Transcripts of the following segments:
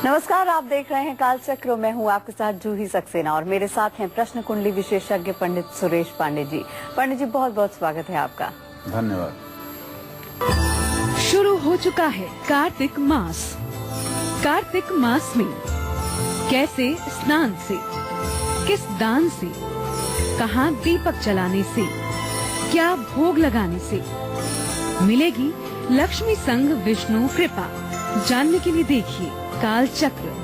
नमस्कार, आप देख रहे हैं कालचक्र। मैं हूं आपके साथ जूही सक्सेना और मेरे साथ हैं प्रश्न कुंडली विशेषज्ञ पंडित सुरेश पांडे जी। पंडित जी, बहुत बहुत स्वागत है आपका। धन्यवाद। शुरू हो चुका है कार्तिक मास। कार्तिक मास में कैसे स्नान से, किस दान से, कहां दीपक जलाने से, क्या भोग लगाने से मिलेगी लक्ष्मी संग विष्णु कृपा, जानने के लिए देखिए कालचक्र।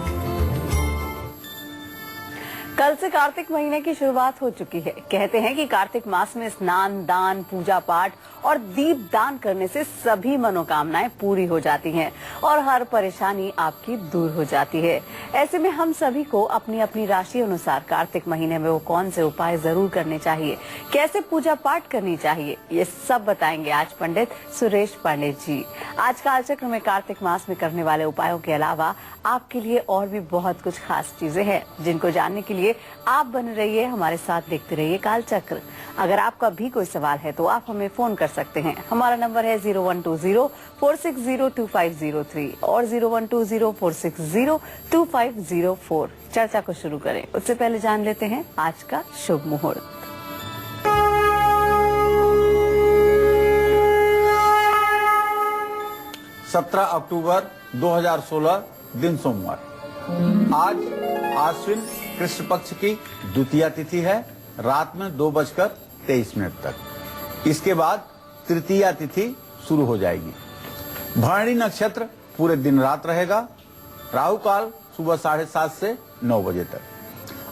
कल से कार्तिक महीने की शुरुआत हो चुकी है। कहते हैं कि कार्तिक मास में स्नान, दान, पूजा पाठ और दीप दान करने से सभी मनोकामनाएं पूरी हो जाती हैं और हर परेशानी आपकी दूर हो जाती है। ऐसे में हम सभी को अपनी अपनी राशि अनुसार कार्तिक महीने में वो कौन से उपाय जरूर करने चाहिए, कैसे पूजा पाठ करनी चाहिए, ये सब बताएंगे आज पंडित सुरेश पांडे जी। आज कालचक्र में कार्तिक मास में करने वाले उपायों के अलावा आपके लिए और भी बहुत कुछ खास चीजें हैं, जिनको जानने के लिए आप बने रहिए हमारे साथ, देखते रहिए कालचक्र। अगर आपका भी कोई सवाल है तो आप हमें फोन कर सकते हैं। हमारा नंबर है 0120-460-2503 और 0120-460-2504। चर्चा को शुरू करें उससे पहले जान लेते हैं आज का शुभ मुहूर्त। सत्रह अक्टूबर 2016 दिन सोमवार। आज आश्विन कृष्ण पक्ष की द्वितीया तिथि है, रात में 2:23 तक। इसके बाद तृतीया तिथि शुरू हो जाएगी। भरणी नक्षत्र पूरे दिन रात रहेगा। राहु काल सुबह 7:30 से 9 बजे तक।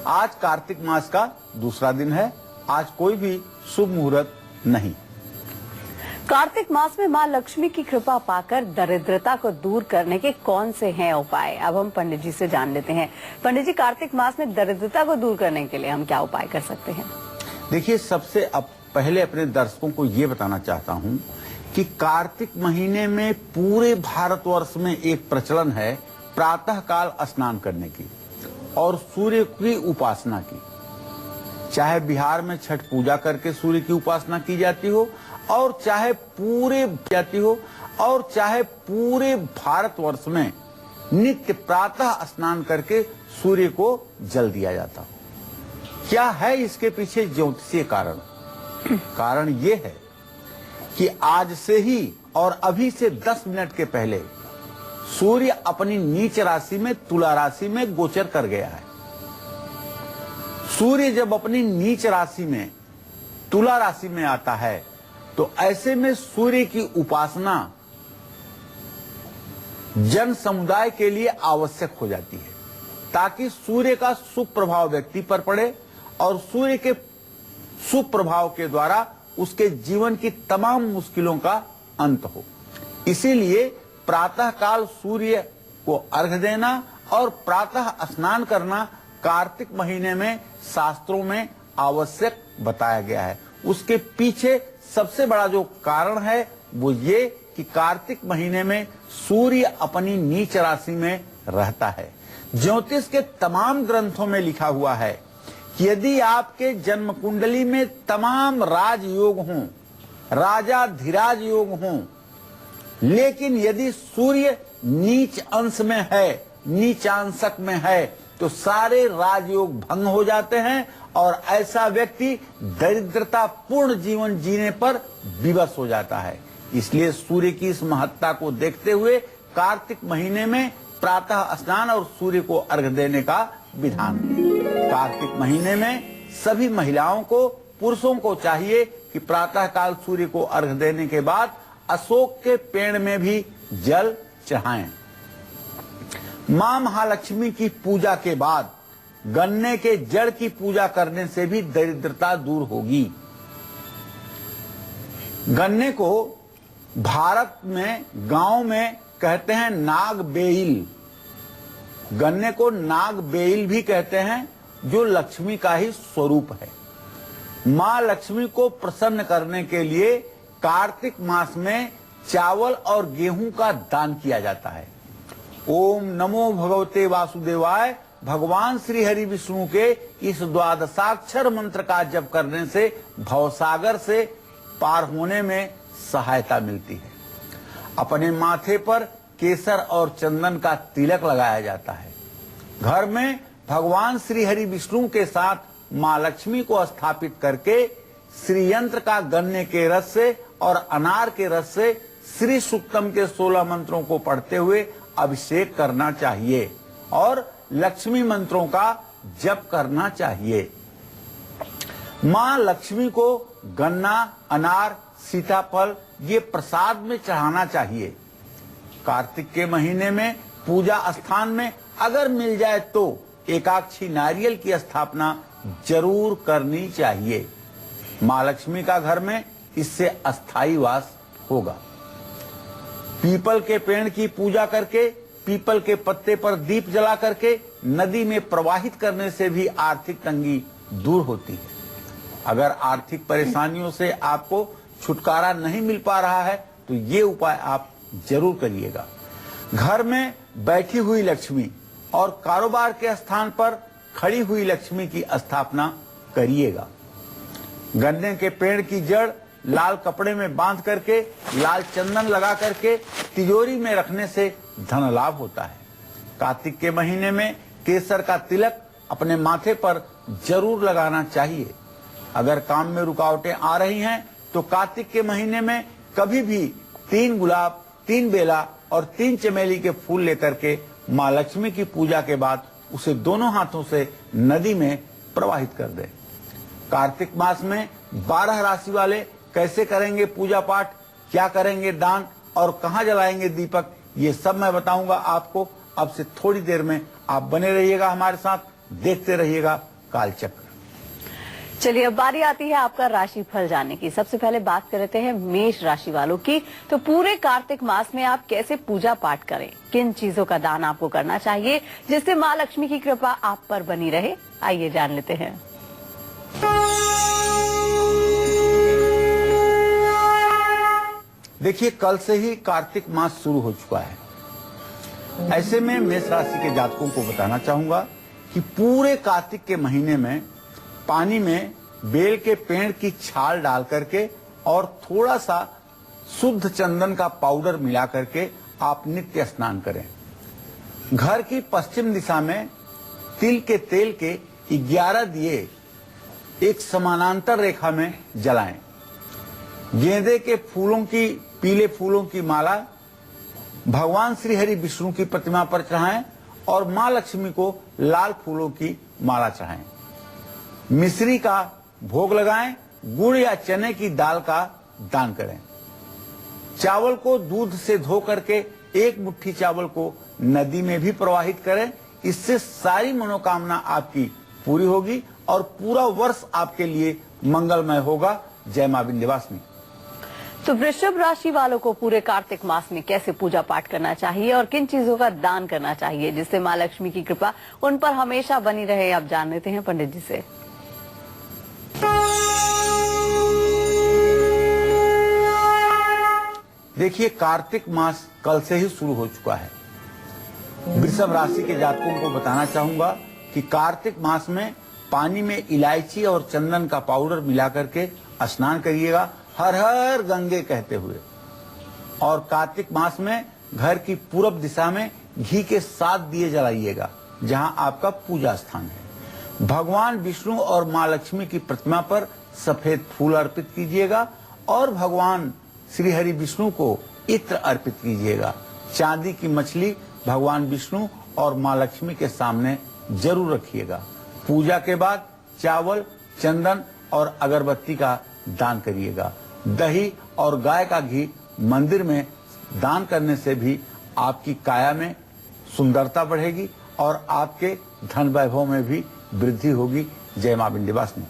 आज कार्तिक मास का दूसरा दिन है। आज कोई भी शुभ मुहूर्त नहीं। कार्तिक मास में मां लक्ष्मी की कृपा पाकर दरिद्रता को दूर करने के कौन से हैं उपाय, अब हम पंडित जी से जान लेते हैं। पंडित जी, कार्तिक मास में दरिद्रता को दूर करने के लिए हम क्या उपाय कर सकते हैं? देखिए, सबसे पहले अपने दर्शकों को ये बताना चाहता हूँ कि कार्तिक महीने में पूरे भारतवर्ष में एक प्रचलन है प्रातः काल स्नान करने की और सूर्य की उपासना की। चाहे बिहार में छठ पूजा करके सूर्य की उपासना की जाती हो और चाहे पूरे भारतवर्ष में नित्य प्रातः स्नान करके सूर्य को जल दिया जाता हो। क्या है इसके पीछे ज्योतिषीय कारण? कारण ये है कि आज से ही और अभी से 10 मिनट के पहले सूर्य अपनी नीच राशि में तुला राशि में गोचर कर गया है। सूर्य जब अपनी नीच राशि में तुला राशि में आता है तो ऐसे में सूर्य की उपासना जन समुदाय के लिए आवश्यक हो जाती है, ताकि सूर्य का शुभ प्रभाव व्यक्ति पर पड़े और सूर्य के शुभ प्रभाव के द्वारा उसके जीवन की तमाम मुश्किलों का अंत हो। इसीलिए प्रातः काल सूर्य को अर्घ्य देना और प्रातः स्नान करना कार्तिक महीने में शास्त्रों में आवश्यक बताया गया है। उसके पीछे सबसे बड़ा जो कारण है वो ये कि कार्तिक महीने में सूर्य अपनी नीच राशि में रहता है। ज्योतिष के तमाम ग्रंथों में लिखा हुआ है कि यदि आपके जन्म कुंडली में तमाम राजयोग हों, राजाधिराज योग हों, लेकिन यदि सूर्य नीच अंश में है, नीचांशक में है, तो सारे राजयोग भंग हो जाते हैं और ऐसा व्यक्ति दरिद्रता पूर्ण जीवन जीने पर विवश हो जाता है। इसलिए सूर्य की इस महत्ता को देखते हुए कार्तिक महीने में प्रातः स्नान और सूर्य को अर्घ्य देने का विधान है। कार्तिक महीने में सभी महिलाओं को, पुरुषों को चाहिए कि प्रातः काल सूर्य को अर्घ्य देने के बाद अशोक के पेड़ में भी जल चढ़ाएं। मां महालक्ष्मी की पूजा के बाद गन्ने के जड़ की पूजा करने से भी दरिद्रता दूर होगी। गन्ने को भारत में गांव में कहते हैं नाग बेल। गन्ने को नाग बेल भी कहते हैं, जो लक्ष्मी का ही स्वरूप है। मां लक्ष्मी को प्रसन्न करने के लिए कार्तिक मास में चावल और गेहूं का दान किया जाता है। ओम नमो भगवते वासुदेवाय भगवान श्री हरि विष्णु के इस द्वादशाक्षर मंत्र का जप करने से भवसागर से पार होने में सहायता मिलती है। अपने माथे पर केसर और चंदन का तिलक लगाया जाता है। घर में भगवान श्री हरि विष्णु के साथ माँ लक्ष्मी को स्थापित करके श्री यंत्र का गन्ने के रस से और अनार के रस से श्री सूक्तम के 16 मंत्रों को पढ़ते हुए अभिषेक करना चाहिए और लक्ष्मी मंत्रों का जप करना चाहिए। माँ लक्ष्मी को गन्ना, अनार, सीताफल ये प्रसाद में चढ़ाना चाहिए। कार्तिक के महीने में पूजा स्थान में अगर मिल जाए तो एकाक्षी नारियल की स्थापना जरूर करनी चाहिए। माँ लक्ष्मी का घर में इससे अस्थायी वास होगा। पीपल के पेड़ की पूजा करके, पीपल के पत्ते पर दीप जला करके नदी में प्रवाहित करने से भी आर्थिक तंगी दूर होती है। अगर आर्थिक परेशानियों से आपको छुटकारा नहीं मिल पा रहा है तो ये उपाय आप जरूर करिएगा। घर में बैठी हुई लक्ष्मी और कारोबार के स्थान पर खड़ी हुई लक्ष्मी की स्थापना करिएगा। गन्ने के पेड़ की जड़ लाल कपड़े में बांध करके लाल चंदन लगा करके तिजोरी में रखने से धन लाभ होता है। कार्तिक के महीने में केसर का तिलक अपने माथे पर जरूर लगाना चाहिए। अगर काम में रुकावटें आ रही हैं तो कार्तिक के महीने में कभी भी 3 गुलाब, 3 बेला और 3 चमेली के फूल लेकर के माँ लक्ष्मी की पूजा के बाद उसे दोनों हाथों से नदी में प्रवाहित कर दें। कार्तिक मास में 12 राशि वाले कैसे करेंगे पूजा पाठ, क्या करेंगे दान और कहाँ जलाएंगे दीपक, ये सब मैं बताऊंगा आपको। अब से थोड़ी देर में आप बने रहिएगा हमारे साथ, देखते रहिएगा कालचक्र। चलिए अब बारी आती है आपका राशिफल जानने की। सबसे पहले बात करते हैं मेष राशि वालों की। तो पूरे कार्तिक मास में आप कैसे पूजा पाठ करें, किन चीजों का दान आपको करना चाहिए जिससे माँ लक्ष्मी की कृपा आप पर बनी रहे, आइए जान लेते हैं। देखिए, कल से ही कार्तिक मास शुरू हो चुका है। ऐसे में मेष राशि के जातकों को बताना चाहूंगा कि पूरे कार्तिक के महीने में पानी में बेल के पेड़ की छाल डाल करके और थोड़ा सा शुद्ध चंदन का पाउडर मिला करके आप नित्य स्नान करें। घर की पश्चिम दिशा में तिल के तेल के 11 दिए एक समानांतर रेखा में जलाएं। गेंदे के फूलों की, पीले फूलों की माला भगवान श्री हरि विष्णु की प्रतिमा पर चढ़ाएं और माँ लक्ष्मी को लाल फूलों की माला चढ़ाएं। मिश्री का भोग लगाएं, गुड़ या चने की दाल का दान करें। चावल को दूध से धो करके 1 मुट्ठी चावल को नदी में भी प्रवाहित करें। इससे सारी मनोकामना आपकी पूरी होगी और पूरा वर्ष आपके लिए मंगलमय होगा। जय मां विंध्यवासिनी। तो वृषभ राशि वालों को पूरे कार्तिक मास में कैसे पूजा पाठ करना चाहिए और किन चीजों का दान करना चाहिए जिससे माँ लक्ष्मी की कृपा उन पर हमेशा बनी रहे, आप जान लेते हैं पंडित जी से। देखिए, कार्तिक मास कल से ही शुरू हो चुका है। वृषभ राशि के जातकों को बताना चाहूंगा कि कार्तिक मास में पानी में इलायची और चंदन का पाउडर मिला करके स्नान करिएगा, हर हर गंगे कहते हुए। और कार्तिक मास में घर की पूरब दिशा में घी के 7 दिए जलाइएगा जहां आपका पूजा स्थान है। भगवान विष्णु और माँ लक्ष्मी की प्रतिमा पर सफेद फूल अर्पित कीजिएगा और भगवान श्री हरि विष्णु को इत्र अर्पित कीजिएगा। चांदी की मछली भगवान विष्णु और माँ लक्ष्मी के सामने जरूर रखिएगा। पूजा के बाद चावल, चंदन और अगरबत्ती का दान करिएगा। दही और गाय का घी मंदिर में दान करने से भी आपकी काया में सुंदरता बढ़ेगी और आपके धन वैभव में भी वृद्धि होगी। जय मां विंध्यवासिनी।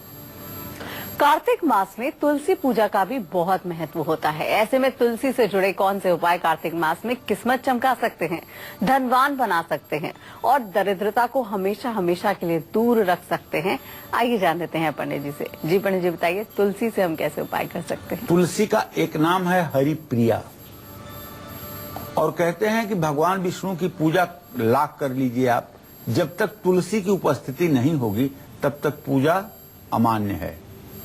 कार्तिक मास में तुलसी पूजा का भी बहुत महत्व होता है। ऐसे में तुलसी से जुड़े कौन से उपाय कार्तिक मास में किस्मत चमका सकते हैं, धनवान बना सकते हैं और दरिद्रता को हमेशा हमेशा के लिए दूर रख सकते हैं, आइए जान लेते हैं पंडित जी से। जी पंडित जी बताइए, तुलसी से हम कैसे उपाय कर सकते हैं? तुलसी का एक नाम है हरिप्रिया और कहते हैं कि भगवान विष्णु की पूजा लाख कर लीजिए आप, जब तक तुलसी की उपस्थिति नहीं होगी तब तक पूजा अमान्य है।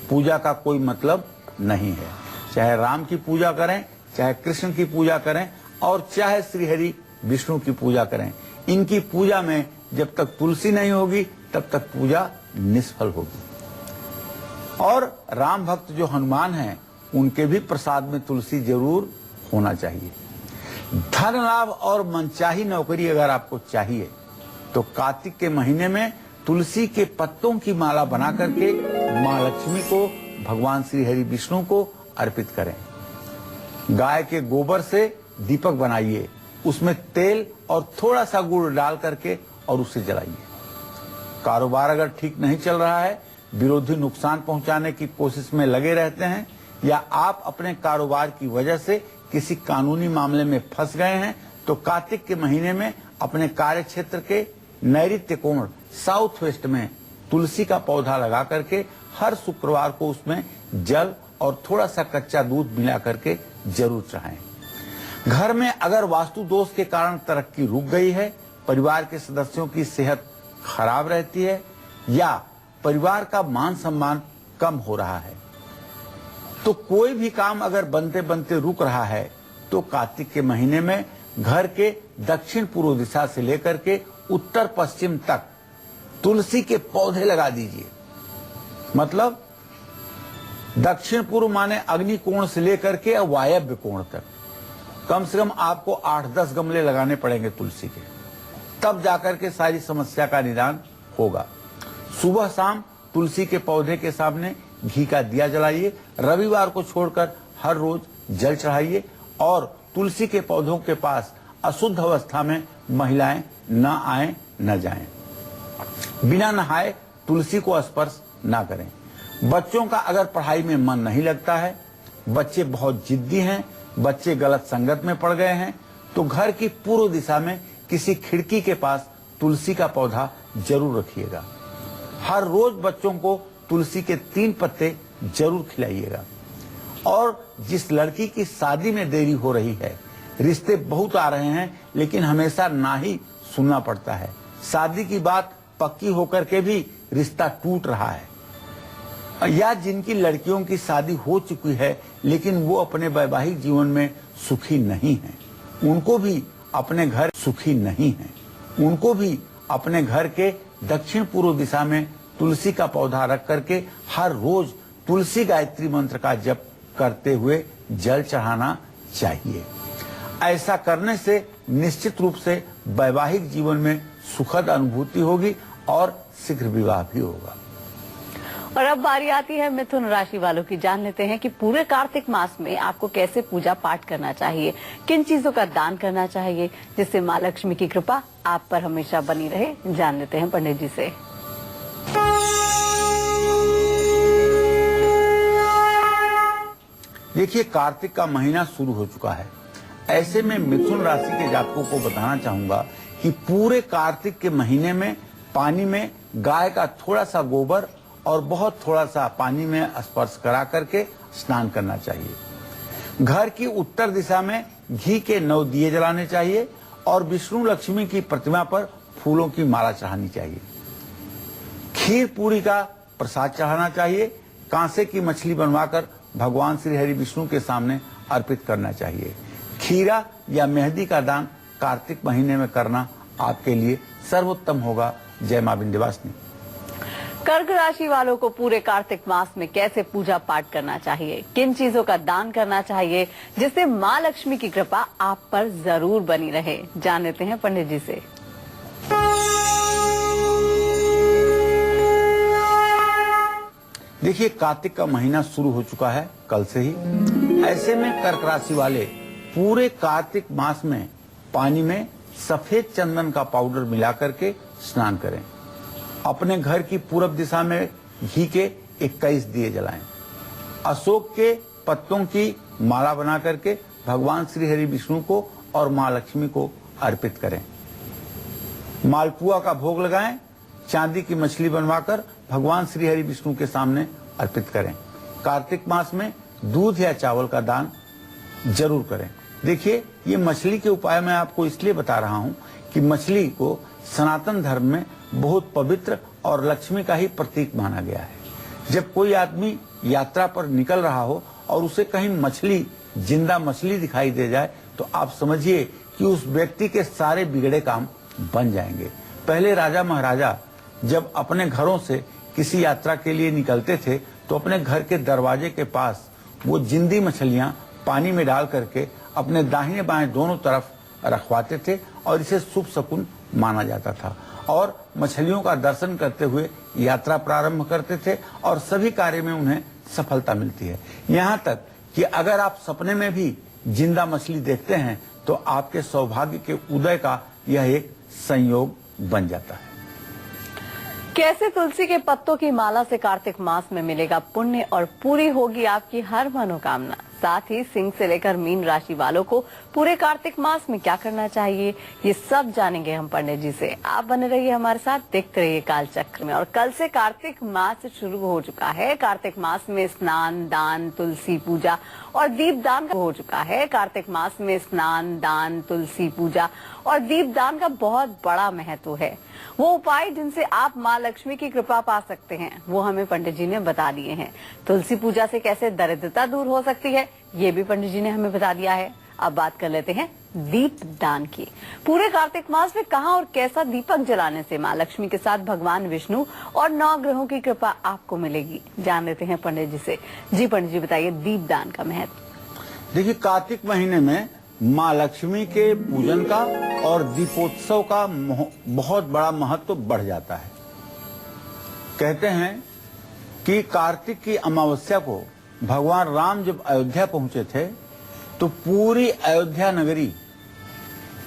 पूजा का कोई मतलब नहीं है। चाहे राम की पूजा करें, चाहे कृष्ण की पूजा करें, और चाहे श्रीहरि विष्णु की पूजा करें। इनकी पूजा में जब तक तुलसी नहीं होगी तब तक पूजा निष्फल होगी। और राम भक्त जो हनुमान हैं उनके भी प्रसाद में तुलसी जरूर होना चाहिए। धन लाभ और मनचाही नौकरी अगर आपको चाहिए तो कार्तिक के महीने में तुलसी के पत्तों की माला बना करके माँ लक्ष्मी को, भगवान श्री हरि विष्णु को अर्पित करें। गाय के गोबर से दीपक बनाइए, उसमें तेल और थोड़ा सा गुड़ डाल करके और उसे जलाइए। कारोबार अगर ठीक नहीं चल रहा है, विरोधी नुकसान पहुंचाने की कोशिश में लगे रहते हैं, या आप अपने कारोबार की वजह से किसी कानूनी मामले में फंस गए हैं, तो कार्तिक के महीने में अपने कार्य क्षेत्र के नैऋत्य कोण साउथ वेस्ट में तुलसी का पौधा लगा करके हर शुक्रवार को उसमें जल और थोड़ा सा कच्चा दूध मिला करके जरूर चढ़ाएं। घर में अगर वास्तु दोष के कारण तरक्की रुक गई है, परिवार के सदस्यों की सेहत खराब रहती है, या परिवार का मान सम्मान कम हो रहा है, तो कोई भी काम अगर बनते बनते रुक रहा है, तो कार्तिक के महीने में घर के दक्षिण पूर्व दिशा से लेकर के उत्तर पश्चिम तक तुलसी के पौधे लगा दीजिए। मतलब दक्षिण पूर्व माने अग्नि कोण से लेकर के वायव्य कोण तक कम से कम आपको 8-10 गमले लगाने पड़ेंगे तुलसी के, तब जाकर के सारी समस्या का निदान होगा। सुबह शाम तुलसी के पौधे के सामने घी का दिया जलाइए। रविवार को छोड़कर हर रोज जल चढ़ाइए, और तुलसी के पौधों के पास अशुद्ध अवस्था में महिलाएं न आए न जाएं। बिना नहाए तुलसी को स्पर्श न करें। बच्चों का अगर पढ़ाई में मन नहीं लगता है, बच्चे बहुत जिद्दी हैं, बच्चे गलत संगत में पड़ गए हैं, तो घर की पूर्व दिशा में किसी खिड़की के पास तुलसी का पौधा जरूर रखिएगा। हर रोज बच्चों को तुलसी के 3 पत्ते जरूर खिलाइएगा। और जिस लड़की की शादी में देरी हो रही है, रिश्ते बहुत आ रहे हैं लेकिन हमेशा ना ही सुनना पड़ता है, शादी की बात पक्की होकर के भी रिश्ता टूट रहा है, या जिनकी लड़कियों की शादी हो चुकी है लेकिन वो अपने वैवाहिक जीवन में सुखी नहीं हैं, उनको भी अपने घर सुखी नहीं हैं, उनको भी अपने घर के दक्षिण पूर्व दिशा में तुलसी का पौधा रख करके हर रोज तुलसी गायत्री मंत्र का जप करते हुए जल चढ़ाना चाहिए। ऐसा करने से निश्चित रूप से वैवाहिक जीवन में सुखद अनुभूति होगी और शीघ्र विवाह भी होगा। और अब बारी आती है मिथुन राशि वालों की। जान लेते हैं कि पूरे कार्तिक मास में आपको कैसे पूजा पाठ करना चाहिए, किन चीजों का दान करना चाहिए जिससे माँ लक्ष्मी की कृपा आप पर हमेशा बनी रहे। जान लेते हैं पंडित जी से। देखिए, कार्तिक का महीना शुरू हो चुका है। ऐसे में मिथुन राशि के जातकों को बताना चाहूंगा कि पूरे कार्तिक के महीने में पानी में गाय का थोड़ा सा गोबर और बहुत थोड़ा सा पानी में स्पर्श करा करके स्नान करना चाहिए। घर की उत्तर दिशा में घी के 9 दिए जलाने चाहिए और विष्णु लक्ष्मी की प्रतिमा पर फूलों की माला चढ़ानी चाहिए। खीर पूरी का प्रसाद चढ़ाना चाहिए। कांसे की मछली बनवाकर भगवान श्री हरि विष्णु के सामने अर्पित करना चाहिए। खीरा या मेहंदी का दान कार्तिक महीने में करना आपके लिए सर्वोत्तम होगा। जय मां विंध्यवासिनी। कर्क राशि वालों को पूरे कार्तिक मास में कैसे पूजा पाठ करना चाहिए, किन चीजों का दान करना चाहिए जिससे मां लक्ष्मी की कृपा आप पर जरूर बनी रहे। जान लेते हैं पंडित जी से। देखिए, कार्तिक का महीना शुरू हो चुका है कल से ही। ऐसे में कर्क राशि वाले पूरे कार्तिक मास में पानी में सफेद चंदन का पाउडर मिला करके स्नान करें। अपने घर की पूरब दिशा में घी के 21 दिए जलाएं। अशोक के पत्तों की माला बना करके भगवान श्री हरि विष्णु को और मां लक्ष्मी को अर्पित करें। मालपुआ का भोग लगाएं। चांदी की मछली बनवाकर भगवान श्री हरि विष्णु के सामने अर्पित करें। कार्तिक मास में दूध या चावल का दान जरूर करें। देखिए, ये मछली के उपाय मैं आपको इसलिए बता रहा हूँ कि मछली को सनातन धर्म में बहुत पवित्र और लक्ष्मी का ही प्रतीक माना गया है। जब कोई आदमी यात्रा पर निकल रहा हो और उसे कहीं मछली, जिंदा मछली दिखाई दे जाए तो आप समझिए कि उस व्यक्ति के सारे बिगड़े काम बन जाएंगे। पहले राजा महाराजा जब अपने घरों से किसी यात्रा के लिए निकलते थे तो अपने घर के दरवाजे के पास वो जिंदी मछलियां पानी में डाल करके अपने दाहिने बाएं दोनों तरफ रखवाते थे और इसे शुभ शकुन माना जाता था और मछलियों का दर्शन करते हुए यात्रा प्रारंभ करते थे और सभी कार्य में उन्हें सफलता मिलती है। यहाँ तक कि अगर आप सपने में भी जिंदा मछली देखते हैं तो आपके सौभाग्य के उदय का यह एक संयोग बन जाता है। कैसे तुलसी के पत्तों की माला से कार्तिक मास में मिलेगा पुण्य और पूरी होगी आपकी हर मनोकामना। साथ ही सिंह से लेकर मीन राशि वालों को पूरे कार्तिक मास में क्या करना चाहिए, ये सब जानेंगे हम पंडित जी से। आप बने रहिए हमारे साथ, देखते रहिए कालचक्र में। और कल से कार्तिक मास शुरू हो चुका है। कार्तिक मास में स्नान, दान, तुलसी पूजा और दीप दान हो चुका है। कार्तिक मास में स्नान, दान, तुलसी पूजा और दीप दान का बहुत बड़ा महत्व है। वो उपाय जिनसे आप माँ लक्ष्मी की कृपा पा सकते हैं वो हमें पंडित जी ने बता दिए हैं। तुलसी पूजा से कैसे दरिद्रता दूर हो सकती है ये भी पंडित जी ने हमें बता दिया है। अब बात कर लेते हैं दीप दान की। पूरे कार्तिक मास में कहां और कैसा दीपक जलाने से माँ लक्ष्मी के साथ भगवान विष्णु और 9 ग्रहों की कृपा आपको मिलेगी, जान लेते हैं पंडित जी से। जी पंडित जी बताइए दीप दान का महत्व। देखिए, कार्तिक महीने में माँ लक्ष्मी के पूजन का और दीपोत्सव का बहुत बड़ा महत्व बढ़ जाता है। कहते हैं कि कार्तिक की अमावस्या को भगवान राम जब अयोध्या पहुंचे थे तो पूरी अयोध्या नगरी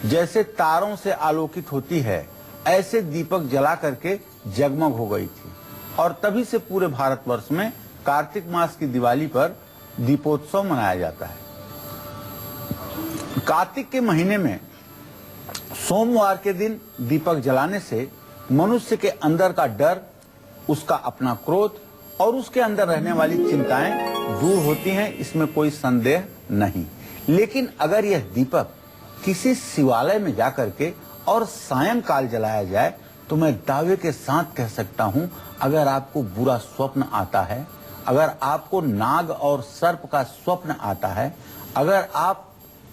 जैसे तारों से आलोकित होती है ऐसे दीपक जला करके जगमग हो गई थी और तभी से पूरे भारतवर्ष में कार्तिक मास की दिवाली पर दीपोत्सव मनाया जाता है। कार्तिक के महीने में सोमवार के दिन दीपक जलाने से मनुष्य के अंदर का डर, उसका अपना क्रोध और उसके अंदर रहने वाली चिंताएं दूर होती हैं, इसमें कोई संदेह नहीं। लेकिन अगर यह दीपक किसी शिवालय में जाकर के और सायंकाल जलाया जाए तो मैं दावे के साथ कह सकता हूं, अगर आपको बुरा स्वप्न आता है, अगर आपको नाग और सर्प का स्वप्न आता है, अगर आप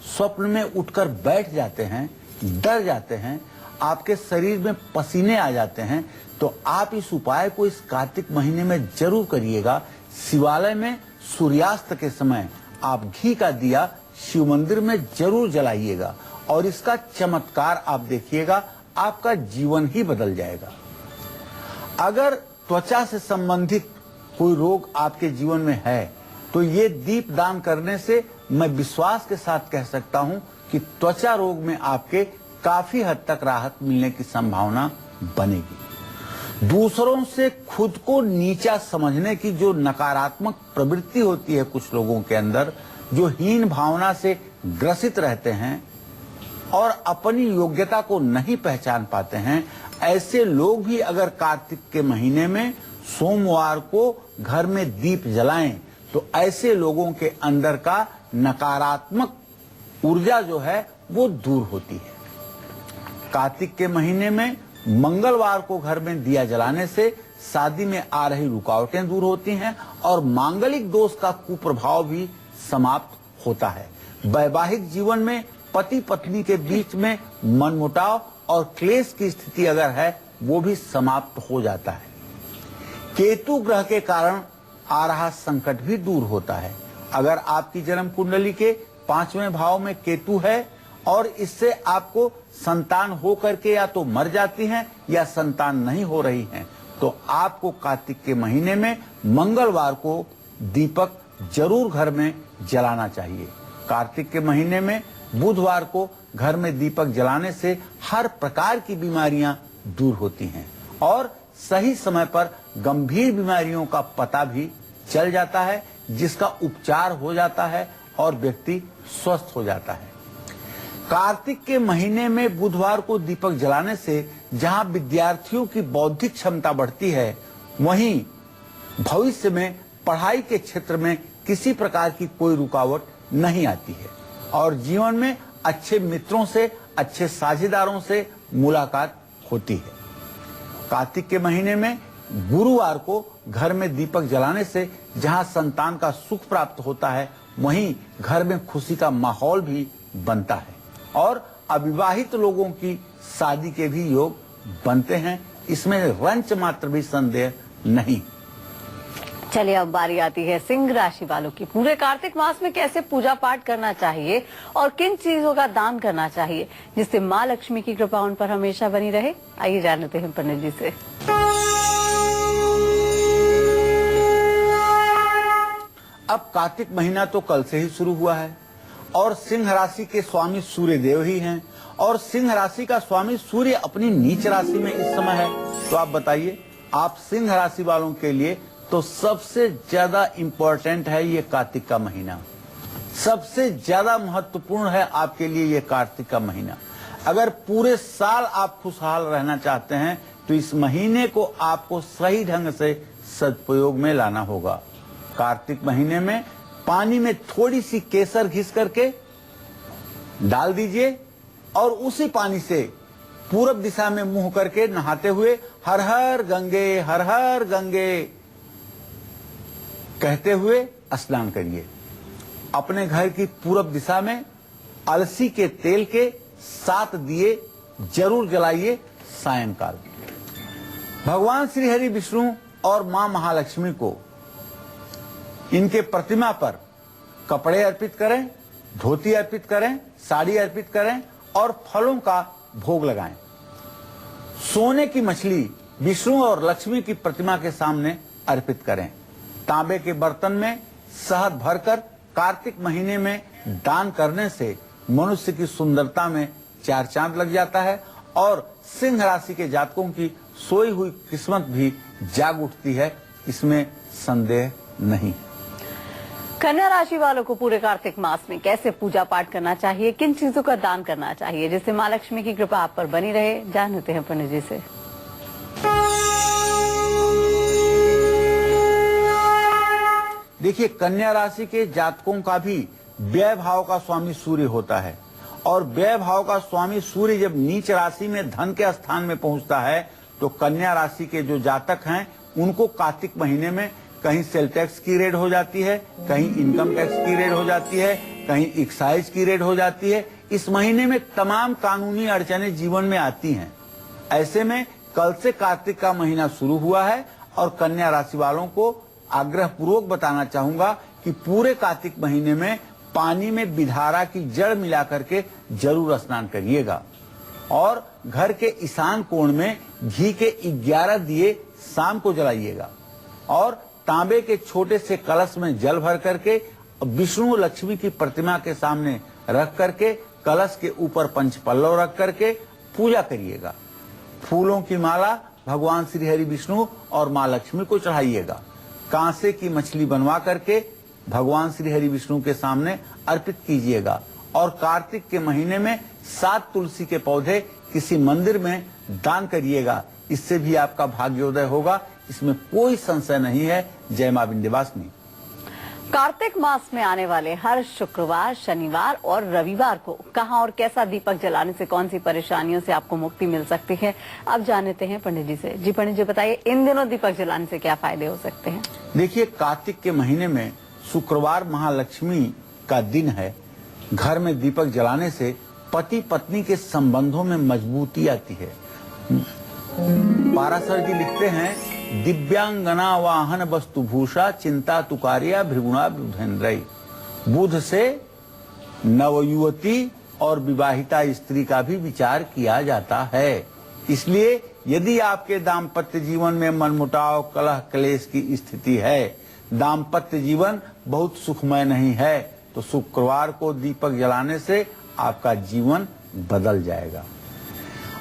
स्वप्न में उठकर बैठ जाते हैं, डर जाते हैं, आपके शरीर में पसीने आ जाते हैं, तो आप इस उपाय को इस कार्तिक महीने में जरूर करिएगा। शिवालय में सूर्यास्त के समय आप घी का दिया शिव मंदिर में जरूर जलाइएगा और इसका चमत्कार आप देखिएगा, आपका जीवन ही बदल जाएगा। अगर त्वचा से संबंधित कोई रोग आपके जीवन में है तो ये दीप दान करने से मैं विश्वास के साथ कह सकता हूं कि त्वचा रोग में आपके काफी हद तक राहत मिलने की संभावना बनेगी। दूसरों से खुद को नीचा समझने की जो नकारात्मक प्रवृत्ति होती है कुछ लोगों के अंदर, जो हीन भावना से ग्रसित रहते हैं और अपनी योग्यता को नहीं पहचान पाते हैं, ऐसे लोग भी अगर कार्तिक के महीने में सोमवार को घर में दीप जलाएं तो ऐसे लोगों के अंदर का नकारात्मक ऊर्जा जो है वो दूर होती है। कार्तिक के महीने में मंगलवार को घर में दिया जलाने से शादी में आ रही रुकावटें दूर होती हैं और मांगलिक दोष का कुप्रभाव भी समाप्त होता है। वैवाहिक जीवन में पति पत्नी के बीच में मनमुटाव और क्लेश की स्थिति अगर है वो भी समाप्त हो जाता है। केतु ग्रह के कारण आ रहा संकट भी दूर होता है। अगर आपकी जन्म कुंडली के 5वें भाव में केतु है और इससे आपको संतान हो करके या तो मर जाती हैं या संतान नहीं हो रही हैं, तो आपको कार्तिक के महीने में मंगलवार को दीपक जरूर घर में जलाना चाहिए। कार्तिक के महीने में बुधवार को घर में दीपक जलाने से हर प्रकार की बीमारियां दूर होती हैं और सही समय पर गंभीर बीमारियों का पता भी चल जाता है, जिसका उपचार हो जाता है और व्यक्ति स्वस्थ हो जाता है। कार्तिक के महीने में बुधवार को दीपक जलाने से जहां विद्यार्थियों की बौद्धिक क्षमता बढ़ती है, वहीं भविष्य में पढ़ाई के क्षेत्र में किसी प्रकार की कोई रुकावट नहीं आती है और जीवन में अच्छे मित्रों से, अच्छे साझेदारों से मुलाकात होती है। कार्तिक के महीने में गुरुवार को घर में दीपक जलाने से जहां संतान का सुख प्राप्त होता है, वहीं घर में खुशी का माहौल भी बनता है और अविवाहित लोगों की शादी के भी योग बनते हैं। इसमें रंच मात्र भी संदेह नहीं। चलिए अब बारी आती है सिंह राशि वालों की। पूरे कार्तिक मास में कैसे पूजा पाठ करना चाहिए और किन चीजों का दान करना चाहिए जिससे माँ लक्ष्मी की कृपा उन पर हमेशा बनी रहे, आइए जानते हैं पंडित जी से। अब कार्तिक महीना तो कल से ही शुरू हुआ है और सिंह राशि के स्वामी सूर्य देव ही हैं और सिंह राशि का स्वामी सूर्य अपनी नीच राशि में इस समय है। तो आप बताइए, आप सिंह राशि वालों के लिए तो सबसे ज्यादा इम्पोर्टेंट है ये कार्तिक का महीना, सबसे ज्यादा महत्वपूर्ण है आपके लिए ये कार्तिक का महीना। अगर पूरे साल आप खुशहाल रहना चाहते हैं तो इस महीने को आपको सही ढंग से सदुपयोग में लाना होगा। कार्तिक महीने में पानी में थोड़ी सी केसर घिस करके डाल दीजिए और उसी पानी से पूरब दिशा में मुंह करके नहाते हुए हर हर गंगे कहते हुए स्नान करिए। अपने घर की पूरब दिशा में अलसी के तेल के 7 दिए जरूर जलाइए सायंकाल। भगवान श्री हरि विष्णु और मां महालक्ष्मी को इनके प्रतिमा पर कपड़े अर्पित करें, धोती अर्पित करें, साड़ी अर्पित करें और फलों का भोग लगाएं। सोने की मछली विष्णु और लक्ष्मी की प्रतिमा के सामने अर्पित करें। तांबे के बर्तन में शहद भरकर कार्तिक महीने में दान करने से मनुष्य की सुंदरता में 4 चांद लग जाता है और सिंह राशि के जातकों की सोई हुई किस्मत भी जाग उठती है, इसमें संदेह नहीं। कन्या राशि वालों को पूरे कार्तिक मास में कैसे पूजा पाठ करना चाहिए, किन चीजों का दान करना चाहिए जिससे माँ लक्ष्मी की कृपा आप पर बनी रहे, जानते हैं पंडित जी से। देखिए, कन्या राशि के जातकों का भी व्यय भाव का स्वामी सूर्य होता है और व्यय भाव का स्वामी सूर्य जब नीच राशि में धन के स्थान में पहुंचता है तो कन्या राशि के जो जातक हैं उनको कार्तिक महीने में कहीं सेल टैक्स की रेड हो जाती है, कहीं इनकम टैक्स की रेड हो जाती है, कहीं एक्साइज की रेड हो जाती है। इस महीने में तमाम कानूनी अड़चनें जीवन में आती हैं। ऐसे में कल से कार्तिक का महीना शुरू हुआ है और कन्या राशि वालों को आग्रह पूर्वक बताना चाहूंगा कि पूरे कार्तिक महीने में पानी में बिधारा की जड़ मिला करके जरूर स्नान करिएगा और घर के ईशान कोण में घी के 11 दिए शाम को जलाइएगा और तांबे के छोटे से कलश में जल भर करके विष्णु लक्ष्मी की प्रतिमा के सामने रख करके कलश के ऊपर पंचपल्लव रख करके पूजा करिएगा। फूलों की माला भगवान श्री हरि विष्णु और माँ लक्ष्मी को चढ़ाइएगा। कांसे की मछली बनवा करके भगवान श्री हरि विष्णु के सामने अर्पित कीजिएगा और कार्तिक के महीने में 7 तुलसी के पौधे किसी मंदिर में दान करिएगा। इससे भी आपका भाग्योदय होगा, इसमें कोई संशय नहीं है। जय मां विंध्यवासिनी। कार्तिक मास में आने वाले हर शुक्रवार, शनिवार और रविवार को कहां और कैसा दीपक जलाने से कौन सी परेशानियों से आपको मुक्ति मिल सकती है, अब जानते हैं पंडित जी से। जी पंडित जी बताइए, इन दिनों दीपक जलाने से क्या फायदे हो सकते हैं? देखिए, कार्तिक के महीने में शुक्रवार महालक्ष्मी का दिन है। घर में दीपक जलाने से पति पत्नी के संबंधों में मजबूती आती है। पाराशर जी लिखते हैं, दिव्यांगना वाहन वस्तु भूषा चिंता तुकारिया भृगुणा बुधेन्द्रई। बुध से नवयुवती और विवाहिता स्त्री का भी विचार किया जाता है। इसलिए यदि आपके दाम्पत्य जीवन में मनमुटाव, कलह क्लेश की स्थिति है, दाम्पत्य जीवन बहुत सुखमय नहीं है, तो शुक्रवार को दीपक जलाने से आपका जीवन बदल जाएगा।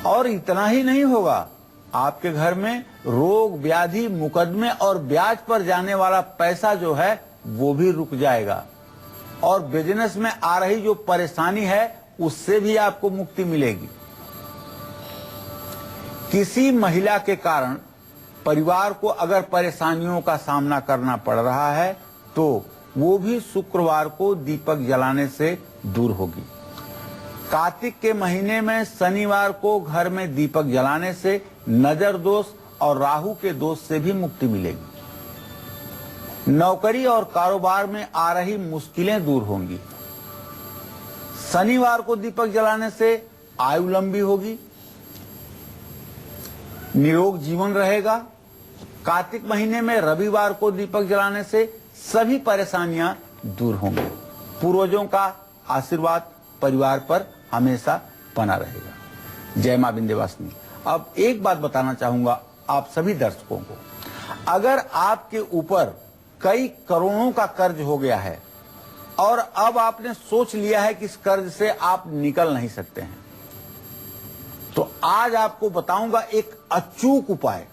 और इतना ही नहीं होगा, आपके घर में रोग, व्याधि, मुकदमे और ब्याज पर जाने वाला पैसा जो है वो भी रुक जाएगा और बिजनेस में आ रही जो परेशानी है उससे भी आपको मुक्ति मिलेगी। किसी महिला के कारण परिवार को अगर परेशानियों का सामना करना पड़ रहा है तो वो भी शुक्रवार को दीपक जलाने से दूर होगी। कार्तिक के महीने में शनिवार को घर में दीपक जलाने से नजर दोष और राहु के दोष से भी मुक्ति मिलेगी। नौकरी और कारोबार में आ रही मुश्किलें दूर होंगी। शनिवार को दीपक जलाने से आयु लंबी होगी, निरोग जीवन रहेगा। कार्तिक महीने में रविवार को दीपक जलाने से सभी परेशानियां दूर होंगी। पूर्वजों का आशीर्वाद परिवार पर हमेशा बना रहेगा। जय मां विंध्यवासिनी। अब एक बात बताना चाहूंगा आप सभी दर्शकों को, अगर आपके ऊपर कई करोड़ों का कर्ज हो गया है और अब आपने सोच लिया है कि इस कर्ज से आप निकल नहीं सकते हैं, तो आज आपको बताऊंगा एक अचूक उपाय,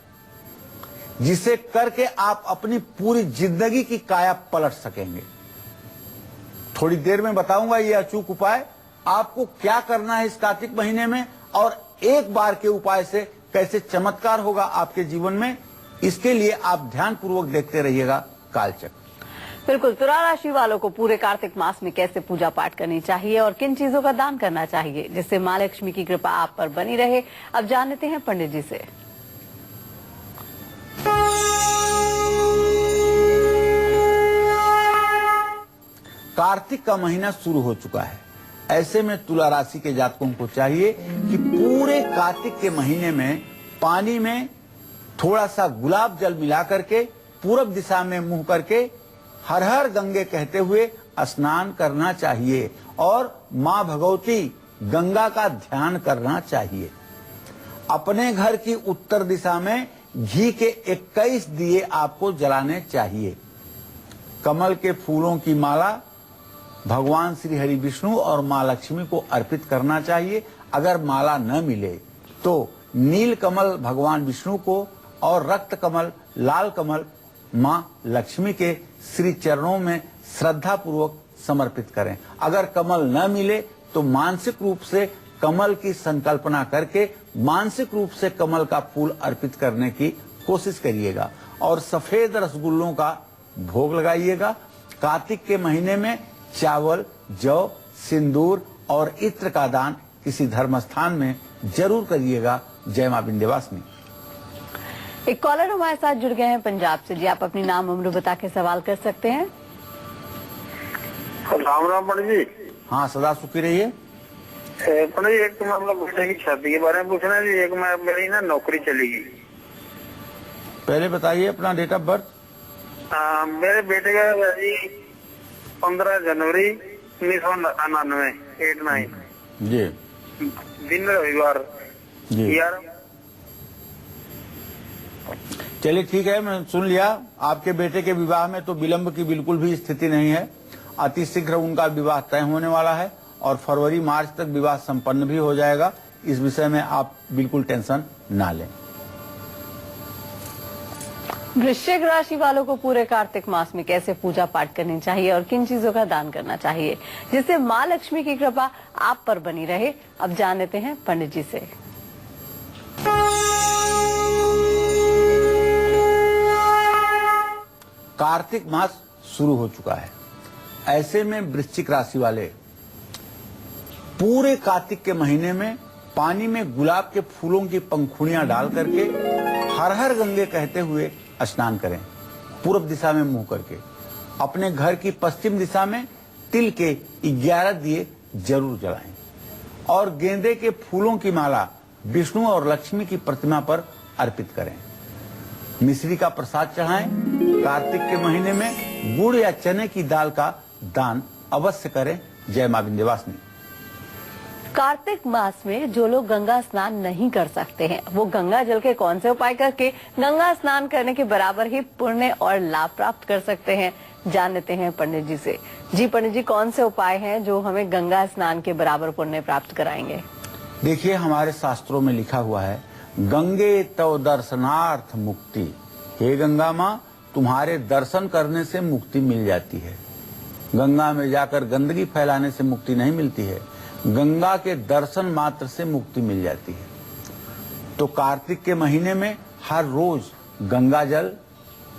जिसे करके आप अपनी पूरी जिंदगी की काया पलट सकेंगे। थोड़ी देर में बताऊंगा ये अचूक उपाय आपको क्या करना है इस कार्तिक महीने में, और एक बार के उपाय से कैसे चमत्कार होगा आपके जीवन में। इसके लिए आप ध्यानपूर्वक देखते रहिएगा कालचक्र। बिल्कुल, तुला राशि वालों को पूरे कार्तिक मास में कैसे पूजा पाठ करनी चाहिए और किन चीजों का दान करना चाहिए जिससे मां लक्ष्मी की कृपा आप पर बनी रहे, अब जानते हैं पंडित जी से। कार्तिक का महीना शुरू हो चुका है। ऐसे में तुला राशि के जातकों को चाहिए कि पूरे कार्तिक के महीने में पानी में थोड़ा सा गुलाब जल मिला करके पूरब दिशा में मुंह करके हर हर गंगे कहते हुए स्नान करना चाहिए और मां भगवती गंगा का ध्यान करना चाहिए। अपने घर की उत्तर दिशा में घी के 21 दिए आपको जलाने चाहिए। कमल के फूलों की माला भगवान श्री हरि विष्णु और मां लक्ष्मी को अर्पित करना चाहिए। अगर माला न मिले तो नील कमल भगवान विष्णु को और रक्त कमल, लाल कमल मां लक्ष्मी के श्री चरणों में श्रद्धा पूर्वक समर्पित करें। अगर कमल न मिले तो मानसिक रूप से कमल की संकल्पना करके मानसिक रूप से कमल का फूल अर्पित करने की कोशिश करिएगा और सफेद रसगुल्लों का भोग लगाइएगा। कार्तिक के महीने में चावल, जौ, सिंदूर और इत्र का दान किसी धर्म स्थान में जरूर करिएगा। जय मां विंध्यवासिनी। एक कॉलर हमारे साथ जुड़ गए हैं पंजाब से। जी, आप अपनी नाम उम्र बता के सवाल कर सकते हैं। राम राम पंडित जी। हाँ, सदा सुखी रहिए। पंडित जी, एक तो मतलब बेटे की शादी के बारे में पूछना है, एक मेरी ना नौकरी चली गई। पहले बताइए अपना डेट ऑफ बर्थ। मेरे बेटे का जी 15 जनवरी 1999 89 जी, दिन रविवार जी। यार। चलिए ठीक है, मैं सुन लिया। आपके बेटे के विवाह में तो विलंब की बिल्कुल भी स्थिति नहीं है। अति शीघ्र उनका विवाह तय होने वाला है और फरवरी मार्च तक विवाह संपन्न भी हो जाएगा। इस विषय में आप बिल्कुल टेंशन ना लें। वृश्चिक राशि वालों को पूरे कार्तिक मास में कैसे पूजा पाठ करनी चाहिए और किन चीजों का दान करना चाहिए जिससे मां लक्ष्मी की कृपा आप पर बनी रहे, अब जानते हैं पंडित जी से। कार्तिक मास शुरू हो चुका है। ऐसे में वृश्चिक राशि वाले पूरे कार्तिक के महीने में पानी में गुलाब के फूलों की पंखुड़ियां डाल करके हर हर गंगे कहते हुए स्नान करें। पूर्व दिशा में मुंह करके अपने घर की पश्चिम दिशा में तिल के 11 दिए जरूर जलाएं और गेंदे के फूलों की माला विष्णु और लक्ष्मी की प्रतिमा पर अर्पित करें। मिश्री का प्रसाद चढ़ाएं। कार्तिक के महीने में गुड़ या चने की दाल का दान अवश्य करें। जय मां विंध्यवासिनी। कार्तिक मास में जो लोग गंगा स्नान नहीं कर सकते हैं, वो गंगा जल के कौन से उपाय करके गंगा स्नान करने के बराबर ही पुण्य और लाभ प्राप्त कर सकते हैं, जानते हैं पंडित जी से। जी पंडित जी, कौन से उपाय हैं जो हमें गंगा स्नान के बराबर पुण्य प्राप्त कराएंगे? देखिए, हमारे शास्त्रों में लिखा हुआ है, गंगे तव दर्शनार्थ मुक्ति। हे गंगा माँ, तुम्हारे दर्शन करने से मुक्ति मिल जाती है। गंगा में जाकर गंदगी फैलाने से मुक्ति नहीं मिलती है, गंगा के दर्शन मात्र से मुक्ति मिल जाती है। तो कार्तिक के महीने में हर रोज गंगा जल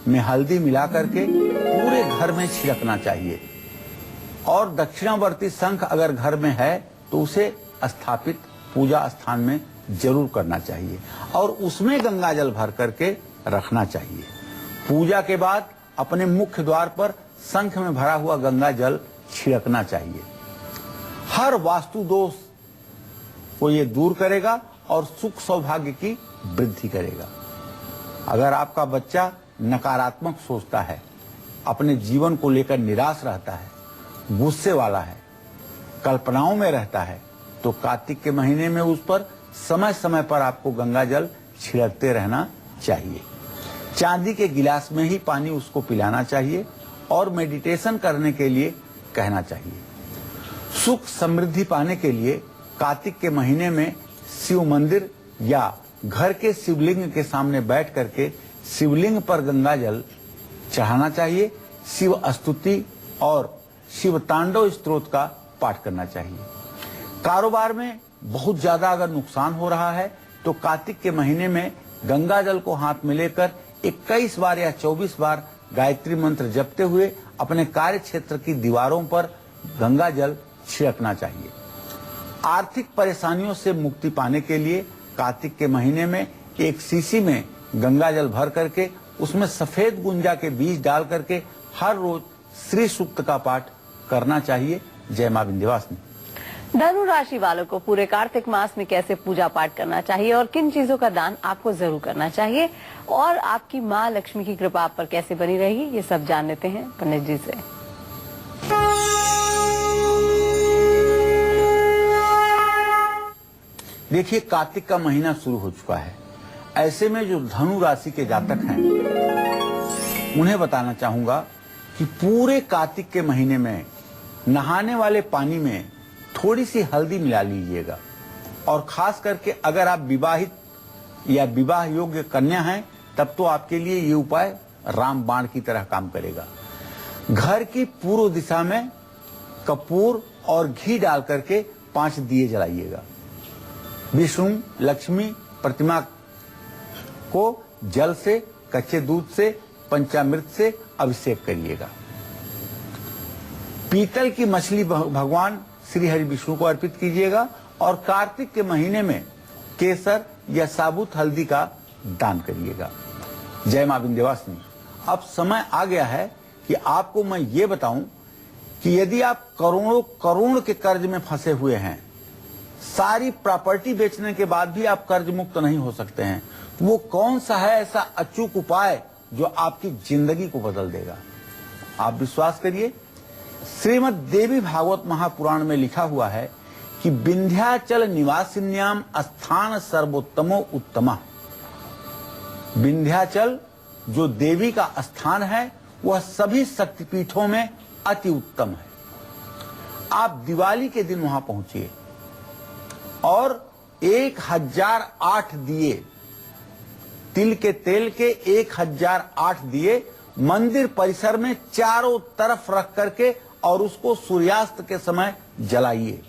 में हल्दी मिला करके पूरे घर में छिड़कना चाहिए और दक्षिणावर्ती शंख अगर घर में है तो उसे स्थापित पूजा स्थान में जरूर करना चाहिए और उसमें गंगा जल भर करके रखना चाहिए। पूजा के बाद अपने मुख्य द्वार पर शंख में भरा हुआ गंगा जल छिड़कना चाहिए हर वास्तु दोष को ये दूर करेगा और सुख सौभाग्य की वृद्धि करेगा। अगर आपका बच्चा नकारात्मक सोचता है, अपने जीवन को लेकर निराश रहता है, गुस्से वाला है, कल्पनाओं में रहता है, तो कार्तिक के महीने में उस पर समय समय पर आपको गंगा जल छिड़कते रहना चाहिए। चांदी के गिलास में ही पानी उसको पिलाना चाहिए और मेडिटेशन करने के लिए कहना चाहिए। सुख समृद्धि पाने के लिए कार्तिक के महीने में शिव मंदिर या घर के शिवलिंग के सामने बैठ करके शिवलिंग पर गंगा जल चढ़ाना चाहिए। शिव स्तुति और शिव तांडव स्तोत्र का पाठ करना चाहिए। कारोबार में बहुत ज्यादा अगर नुकसान हो रहा है तो कार्तिक के महीने में गंगा जल को हाथ में लेकर 21 बार या 24 बार गायत्री मंत्र जपते हुए अपने कार्य क्षेत्र की दीवारों पर गंगा जल छिड़कना चाहिए। आर्थिक परेशानियों से मुक्ति पाने के लिए कार्तिक के महीने में एक शीशी में गंगा जल भर करके उसमें सफेद गुंजा के बीज डाल करके हर रोज श्री सूक्त का पाठ करना चाहिए। जय मां विंध्यवासिनी। धनु राशि वालों को पूरे कार्तिक मास में कैसे पूजा पाठ करना चाहिए और किन चीजों का दान आपको जरूर करना चाहिए और आपकी मां लक्ष्मी की कृपा आप पर कैसे बनी रहेगी, ये सब जान लेते हैं पंडित जी से। देखिए, कार्तिक का महीना शुरू हो चुका है। ऐसे में जो धनु राशि के जातक हैं उन्हें बताना चाहूंगा कि पूरे कार्तिक के महीने में नहाने वाले पानी में थोड़ी सी हल्दी मिला लीजिएगा और खास करके अगर आप विवाहित या विवाह योग्य कन्या हैं तब तो आपके लिए ये उपाय रामबाण की तरह काम करेगा। घर की पूर्व दिशा में कपूर और घी डाल करके 5 दिए जलाइएगा। विष्णु लक्ष्मी प्रतिमा को जल से, कच्चे दूध से, पंचामृत से अभिषेक करिएगा। पीतल की मछली भगवान श्री हरि विष्णु को अर्पित कीजिएगा और कार्तिक के महीने में केसर या साबुत हल्दी का दान करिएगा। जय मां विंध्यवासिनी। अब समय आ गया है कि आपको मैं ये बताऊं कि यदि आप करोड़ों करोड़ के कर्ज में फंसे हुए हैं, सारी प्रॉपर्टी बेचने के बाद भी आप कर्ज मुक्त नहीं हो सकते हैं, वो कौन सा है ऐसा अचूक उपाय जो आपकी जिंदगी को बदल देगा। आप विश्वास करिए, श्रीमद् देवी भागवत महापुराण में लिखा हुआ है कि विंध्याचल निवासिन्याम स्थान सर्वोत्तमो उत्तमा। विंध्याचल जो देवी का स्थान है वह सभी शक्तिपीठों में अति उत्तम है। आप दिवाली के दिन वहां पहुंचिए और 1008 दिए, तिल के तेल के 1008 दिए मंदिर परिसर में चारों तरफ रख करके और उसको सूर्यास्त के समय जलाइए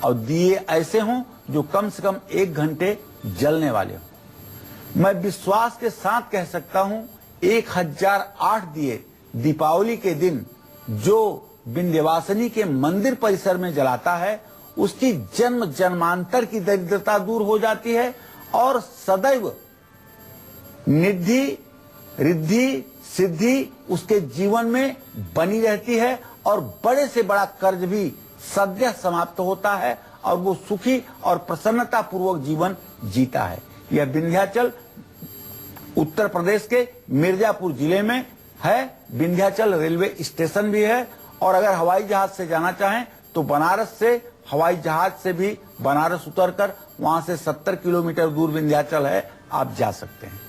और दिए ऐसे हों जो कम से कम 1 घंटे जलने वाले हों। मैं विश्वास के साथ कह सकता हूं 1008 दिए दीपावली के दिन जो विंध्यवासिनी के मंदिर परिसर में जलाता है उसकी जन्म जन्मांतर की दरिद्रता दूर हो जाती है और सदैव निधि रिद्धि सिद्धि उसके जीवन में बनी रहती है और बड़े से बड़ा कर्ज भी सद्य समाप्त होता है और वो सुखी और प्रसन्नता पूर्वक जीवन जीता है। यह विंध्याचल उत्तर प्रदेश के मिर्जापुर जिले में है। विंध्याचल रेलवे स्टेशन भी है और अगर हवाई जहाज से जाना चाहें तो बनारस से हवाई जहाज से भी बनारस उतरकर वहां से 70 किलोमीटर दूर विंध्याचल है, आप जा सकते हैं।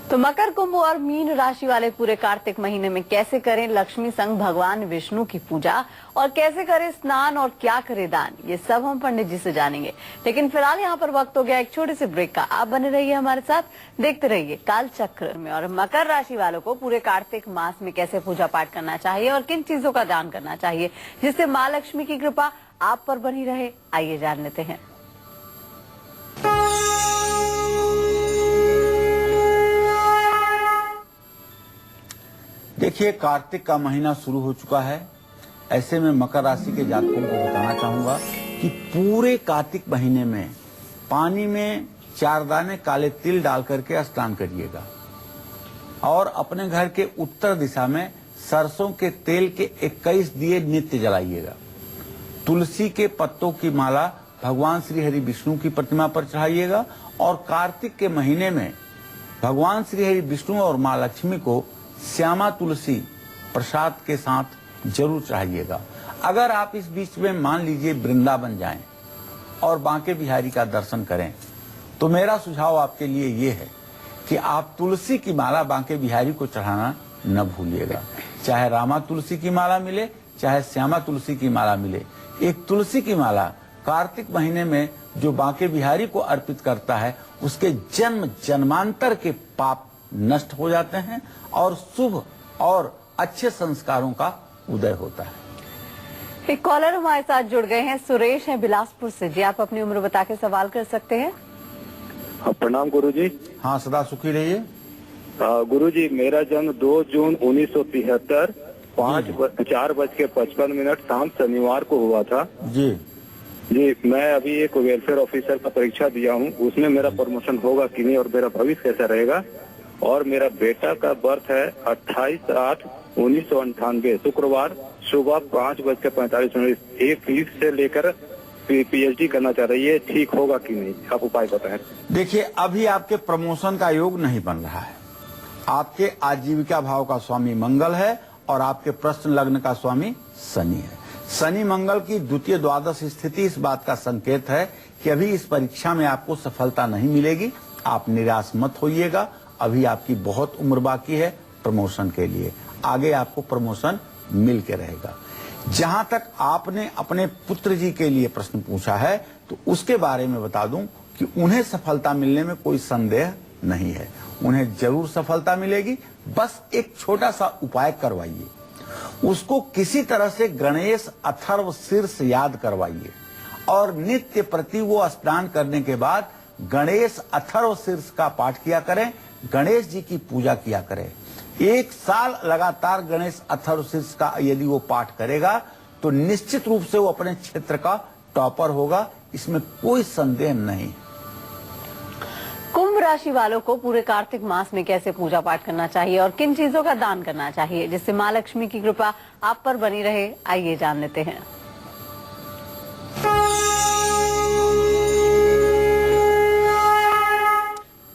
तो मकर, कुंभ और मीन राशि वाले पूरे कार्तिक महीने में कैसे करें लक्ष्मी संग भगवान विष्णु की पूजा और कैसे करें स्नान और क्या करें दान, ये सब हम पंडित जी से जानेंगे। लेकिन फिलहाल यहाँ पर वक्त हो गया एक छोटे से ब्रेक का। आप बने रहिए हमारे साथ, देखते रहिए काल चक्र में। और मकर राशि वालों को पूरे कार्तिक मास में कैसे पूजा पाठ करना चाहिए और किन चीजों का दान करना चाहिए जिससे माँ लक्ष्मी की कृपा आप पर बनी रहे, आइए जान लेते हैं। देखिए, कार्तिक का महीना शुरू हो चुका है। ऐसे में मकर राशि के जातकों को बताना चाहूंगा कि पूरे कार्तिक महीने में पानी में 4 दाने काले तिल डाल करके स्नान करिएगा और अपने घर के उत्तर दिशा में सरसों के तेल के 21 दिए नित्य जलाइएगा। तुलसी के पत्तों की माला भगवान श्री हरि विष्णु की प्रतिमा पर चढ़ाइएगा और कार्तिक के महीने में भगवान श्री हरि विष्णु और माँ लक्ष्मी को श्यामा तुलसी प्रसाद के साथ जरूर चढ़ाइएगा। अगर आप इस बीच में मान लीजिए वृंदावन जाएं और बांके बिहारी का दर्शन करें तो मेरा सुझाव आपके लिए ये है कि आप तुलसी की माला बांके बिहारी को चढ़ाना न भूलिएगा। चाहे रामा तुलसी की माला मिले चाहे श्यामा तुलसी की माला मिले, एक तुलसी की माला कार्तिक महीने में जो बांके बिहारी को अर्पित करता है उसके जन्म जन्मांतर के पाप नष्ट हो जाते हैं और शुभ और अच्छे संस्कारों का उदय होता है। एक कॉलर हमारे साथ जुड़ गए हैं, सुरेश हैं बिलासपुर से। जी आप अपनी उम्र बता के सवाल कर सकते हैं। प्रणाम गुरुजी। हाँ सदा सुखी रहिए। गुरुजी मेरा जन्म 2 जून 1973 4:55 शाम शनिवार को हुआ था। जी जी मैं अभी एक वेलफेयर ऑफिसर का परीक्षा दिया हूँ, उसमें मेरा प्रमोशन होगा कि नहीं और मेरा भविष्य कैसा रहेगा। और मेरा बेटा का बर्थ है 28/8/1998 शुक्रवार सुबह 5:45 एक फीस से लेकर पीएचडी करना चाह रही है, ठीक होगा कि नहीं, आप उपाय बताएं। देखिए अभी आपके प्रमोशन का योग नहीं बन रहा है। आपके आजीविका भाव का स्वामी मंगल है और आपके प्रश्न लग्न का स्वामी शनि है। शनि मंगल की द्वितीय द्वादश स्थिति इस बात का संकेत है कि अभी इस परीक्षा में आपको सफलता नहीं मिलेगी। आप निराश मत होइएगा, अभी आपकी बहुत उम्र बाकी है प्रमोशन के लिए, आगे आपको प्रमोशन मिल के रहेगा। जहां तक आपने अपने पुत्र जी के लिए प्रश्न पूछा है तो उसके बारे में बता दूं कि उन्हें सफलता मिलने में कोई संदेह नहीं है, उन्हें जरूर सफलता मिलेगी। बस एक छोटा सा उपाय करवाइए, उसको किसी तरह से गणेश अथर्व शीर्ष याद करवाइए और नित्य प्रति वो स्नान करने के बाद गणेश अथर्व शीर्ष का पाठ किया करें, गणेश जी की पूजा किया करें। 1 साल लगातार गणेश अथर्व शीर्ष का यदि वो पाठ करेगा तो निश्चित रूप से वो अपने क्षेत्र का टॉपर होगा, इसमें कोई संदेह नहीं। कुंभ राशि वालों को पूरे कार्तिक मास में कैसे पूजा पाठ करना चाहिए और किन चीजों का दान करना चाहिए जिससे माँ लक्ष्मी की कृपा आप पर बनी रहे, आइए जान लेते हैं।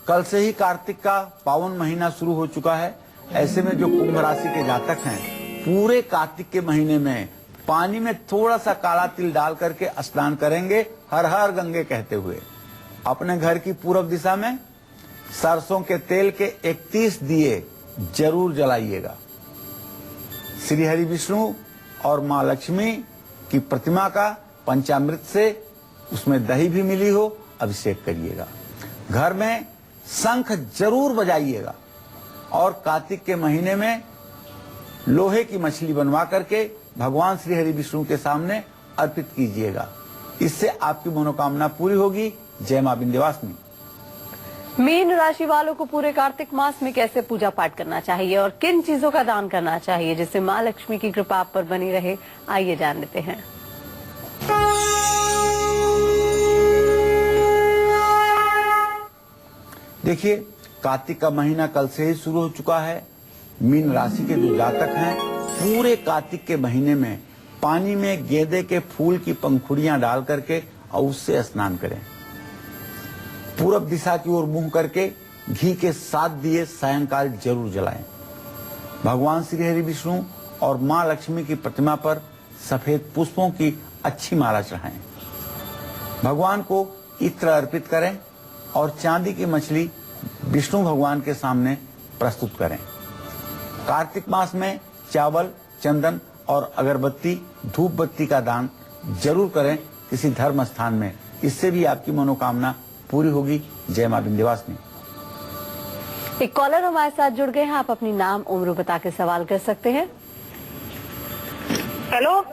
कल से ही कार्तिक का पावन महीना शुरू हो चुका है। ऐसे में जो कुंभ राशि के जातक हैं पूरे कार्तिक के महीने में पानी में थोड़ा सा काला तिल डाल करके स्नान करेंगे, हर हर गंगे कहते हुए। अपने घर की पूर्व दिशा में सरसों के तेल के 31 दिए जरूर जलाइएगा। श्री हरि विष्णु और माँ लक्ष्मी की प्रतिमा का पंचामृत से उसमें दही भी मिली हो अभिषेक करिएगा। घर में शंख जरूर बजाइएगा और कार्तिक के महीने में लोहे की मछली बनवा करके भगवान श्री हरि विष्णु के सामने अर्पित कीजिएगा। इससे आपकी मनोकामना पूरी होगी। जय मां विंध्यवासिनी। मीन राशि वालों को पूरे कार्तिक मास में कैसे पूजा पाठ करना चाहिए और किन चीजों का दान करना चाहिए जिससे मां लक्ष्मी की कृपा आप पर बनी रहे, आइए जान लेते हैं। देखिए कार्तिक का महीना कल से ही शुरू हो चुका है। मीन राशि के जो जातक हैं पूरे कार्तिक के महीने में पानी में गेंदे के फूल की पंखुड़ियां डाल करके और उससे स्नान करें। पूरब दिशा की ओर मुंह करके घी के 7 दिए सायंकाल जरूर जलाएं। भगवान श्री हरि विष्णु और मां लक्ष्मी की प्रतिमा पर सफेद पुष्पों की अच्छी माला चढ़ाएं। भगवान को इत्र अर्पित करें और चांदी की मछली विष्णु भगवान के सामने प्रस्तुत करें। कार्तिक मास में चावल, चंदन और अगरबत्ती, धूप बत्ती का दान जरूर करें किसी धर्म स्थान में, इससे भी आपकी मनोकामना पूरी होगी। जय मां विंध्यवासिनी। एक कॉलर हमारे साथ जुड़ गए हैं, आप अपनी नाम उम्र बता के सवाल कर सकते हैं। हेलो।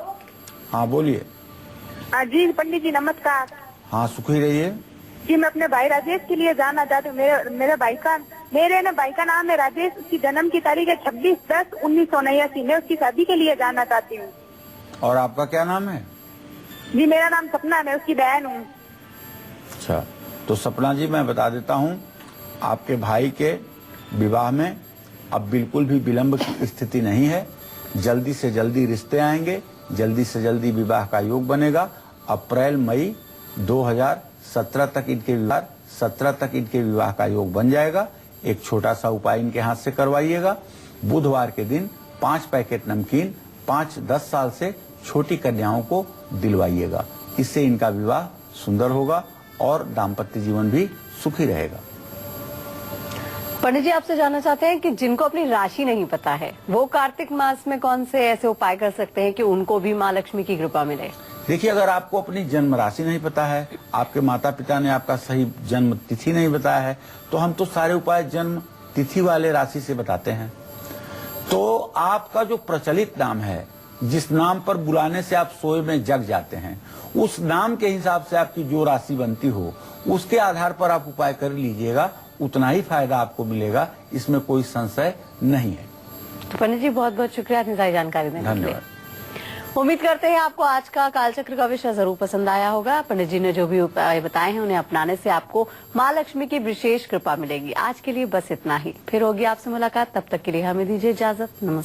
हाँ बोलिए। जी पंडित जी नमस्कार। हाँ सुखी रहिए। जी मैं अपने भाई राजेश के लिए जानना चाहती हूँ। मेरे भाई का नाम है राजेश, उसकी जन्म की तारीख है 26/10/1979। मैं उसकी शादी के लिए जानना चाहती हूँ। और आपका क्या नाम है? जी मेरा नाम सपना, मैं उसकी बहन हूँ। अच्छा तो सपना जी मैं बता देता हूँ, आपके भाई के विवाह में अब बिल्कुल भी विलंब की स्थिति नहीं है। जल्दी से जल्दी रिश्ते आएंगे। जल्दी से जल्दी विवाह का योग बनेगा। अप्रैल मई 2017 तक इनके विवाह का योग बन जाएगा। एक छोटा सा उपाय इनके हाथ से करवाइएगा। बुधवार के दिन 5 पैकेट नमकीन 5-10 साल से छोटी कन्याओं को दिलवाइएगा। इससे इनका विवाह सुंदर होगा और दाम्पत्य जीवन भी सुखी रहेगा। पंडित जी, आपसे जानना चाहते हैं कि जिनको अपनी राशि नहीं पता है वो कार्तिक मास में कौन से ऐसे उपाय कर सकते हैं कि उनको भी माँ लक्ष्मी की कृपा मिले? देखिए, अगर आपको अपनी जन्म राशि नहीं पता है, आपके माता पिता ने आपका सही जन्म तिथि नहीं बताया है, तो हम तो सारे उपाय जन्म तिथि वाले राशि से बताते हैं। तो आपका जो प्रचलित नाम है, जिस नाम पर बुलाने से आप सोए में जग जाते हैं, उस नाम के हिसाब से आपकी जो राशि बनती हो उसके आधार पर आप उपाय कर लीजिएगा, उतना ही फायदा आपको मिलेगा, इसमें कोई संशय नहीं है। तो पंडित जी, बहुत बहुत शुक्रिया इतनी सारी जानकारी देने के लिए। धन्यवाद। उम्मीद करते हैं आपको आज का कालचक्र का विषय जरूर पसंद आया होगा। पंडित जी ने जो भी उपाय बताए हैं उन्हें अपनाने से आपको माँ लक्ष्मी की विशेष कृपा मिलेगी। आज के लिए बस इतना ही, फिर होगी आपसे मुलाकात। तब तक के लिए हमें दीजिए इजाजत। नमस्कार।